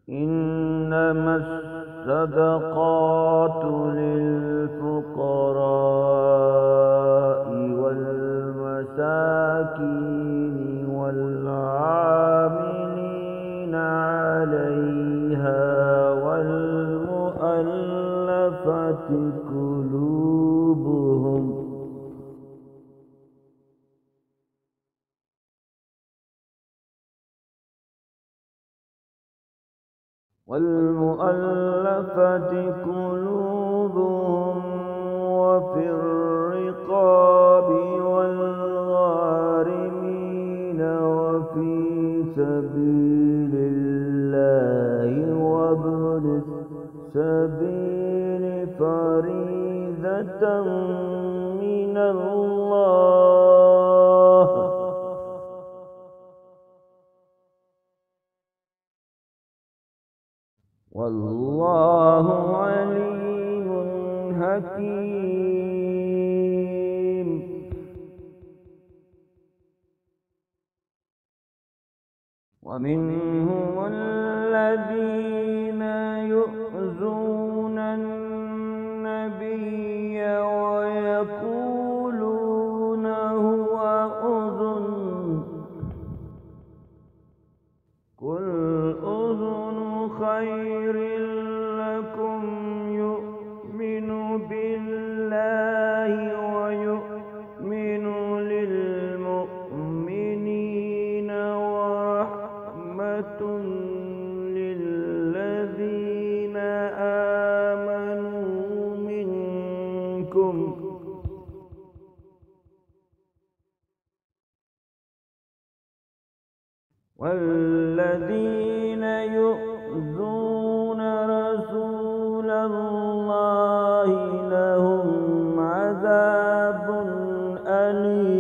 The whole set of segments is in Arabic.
إنما الصدقات للفقراء والمساكين والعاملين عليها والمؤلفة قلوبهم وفي الرقاب والغارمين وفي سبيل الله وابن السبيل فريضة من الله والله عليم حكيم. ومنهم الذين يؤذون النبي ويقولون هو أذن قل أذن خير لكم يؤمن بالله ويؤمن للمؤمنين ورحمة للذين آمنوا منكم والذين يؤذون رسول الله لهم عذاب أليم.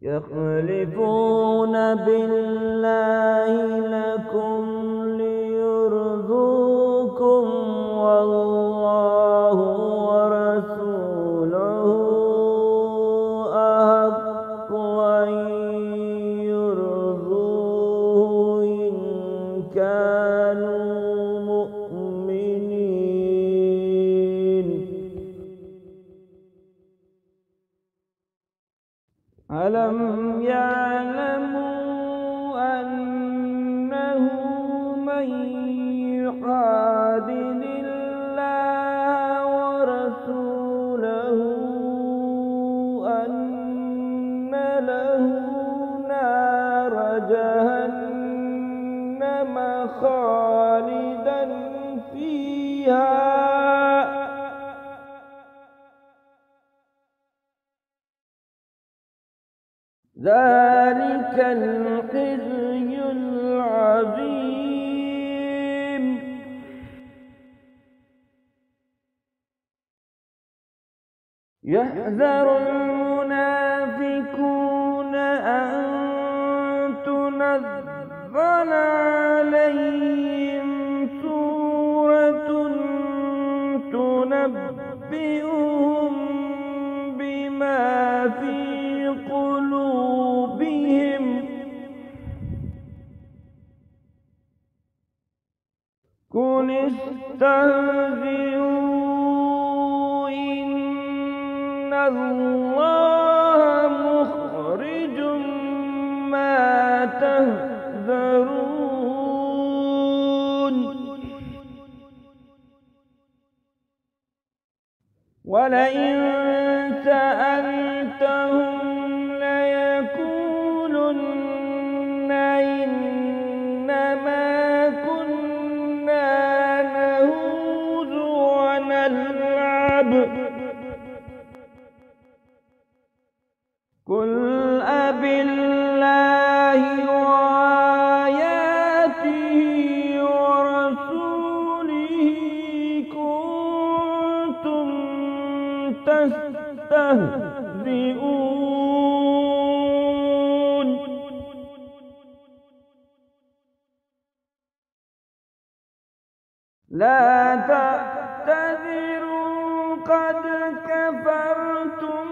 يحلفون بالله لكم ليرضوكم والله ورسوله أحق أن يرضوه إن كانوا مؤمنين. ألم يعلموا أنه من يحادد الله ورسوله أن له نار جهنم خالدا فيها ذلك الخزي العظيم. يحذر المنافقون أن تنزل عليهم سورة تنبئهم بما في قلوبهم قل استهزئوا إن الله مخرج ما تحذرون. ولئن سألتهم ليقولن إنما كنا نخوض ونلعب قل أبالله وآياته ورسوله كنتم تستهزئون. لا تعتذروا قد كفرتم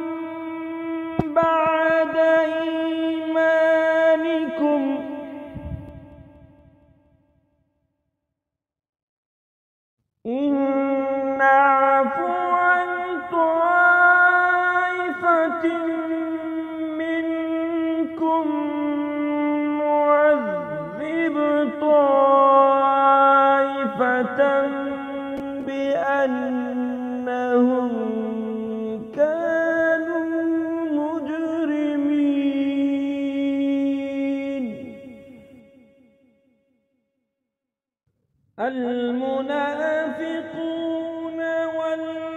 إنهم كانوا مجرمين. المنافقون والمنافقات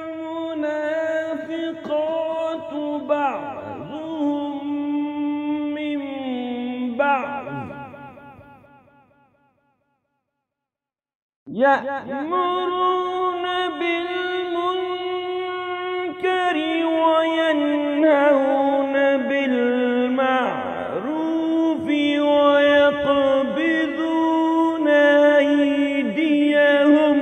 بعضهم من بعض يأمرون بالمنكر وينهون بالمعروف ويقبضون أيديهم.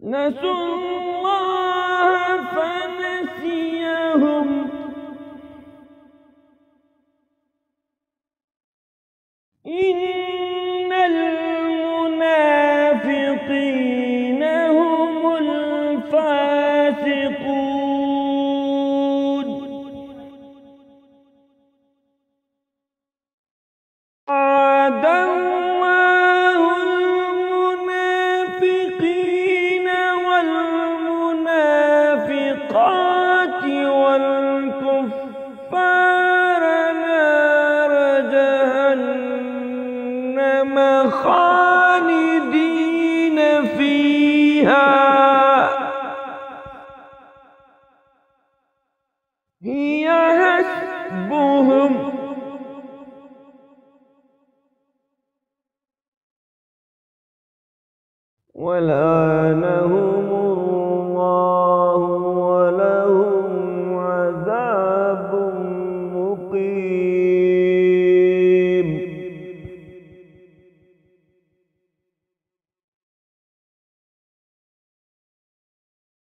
نسوا الله فنسيهم. إن المنافقين هم الفاسقون. وعد الله المنافقين والمنافقات والكفار نار جهنم خالدين فيها هي حسبهم ولعنهم الله ولهم عذاب مقيم.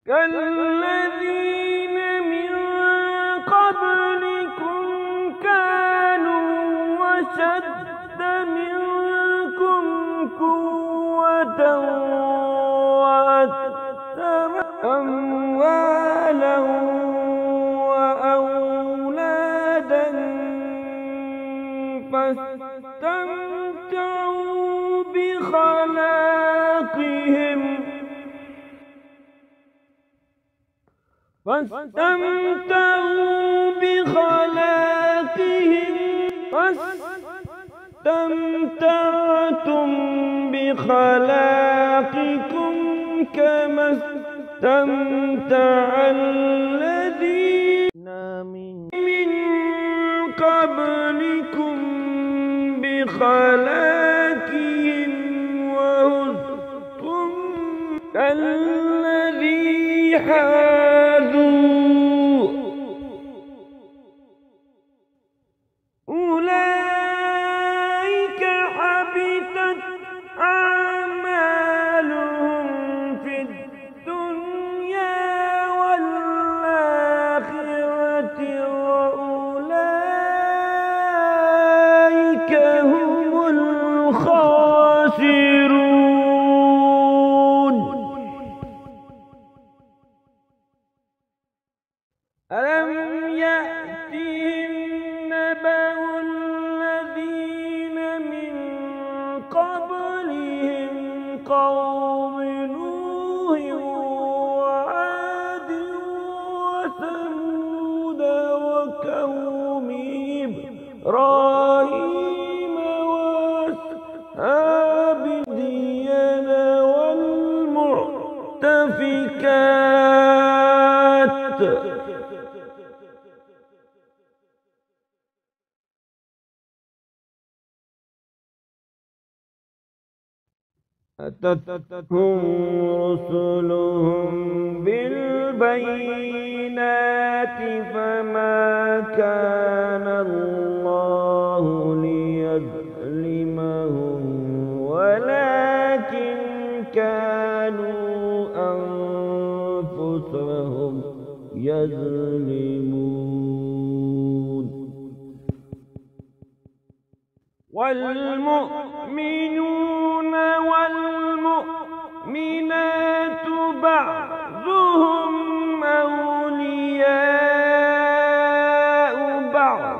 كالذين من قبلكم كانوا أشد منكم قوة وأكثر أموالا وأولادا فاستمتعوا بخلاقهم فاستمتعتم بخلاقكم كما استمتع الذين من قبلكم بخلاقهم وهزتم كالذي حاذوا أولئك حبطت أعمالهم في الدنيا والآخرة وأولئك هم الخاسرون. ألم يأتهم نبأ الذين من قبلهم قوم نوح وعاد وثمود وقوم إبراهيم وأصحاب مدين والمؤتفكات أتتهم رسلهم بالبينات فما كان الله ليظلمهم ولكن كانوا أنفسهم يظلمون. والمؤمنون والمؤمنات بعضهم أولياء بعض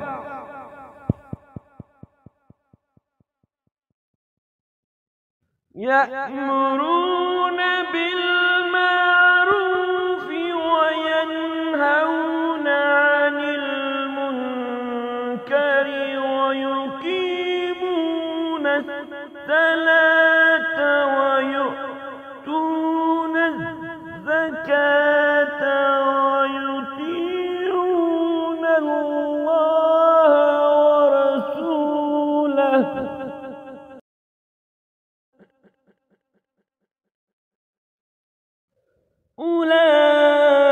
يأمرون يأمرون بالمعروف وينهون عن المنكر ويقيمون الصلاة ويؤتون الزكاة ويطيعون الله ورسوله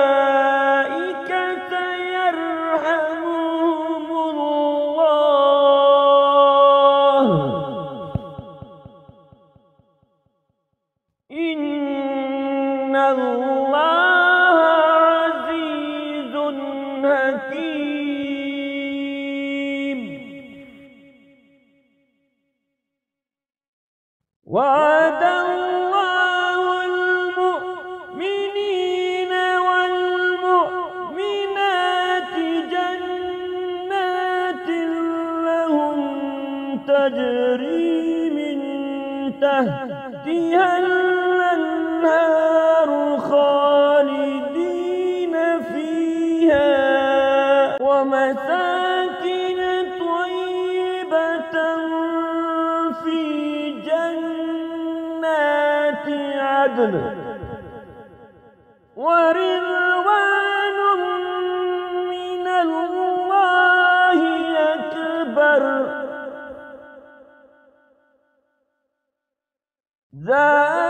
أولئك سيرحمهم الله إن الله عزيز حكيم وعد الله المؤمنين والمؤمنات جنات لهم تجري من تحتها الأنهار خالدين فيها ومساكن طيبة في جنات عدن ورضوان من الله أكبر ذلك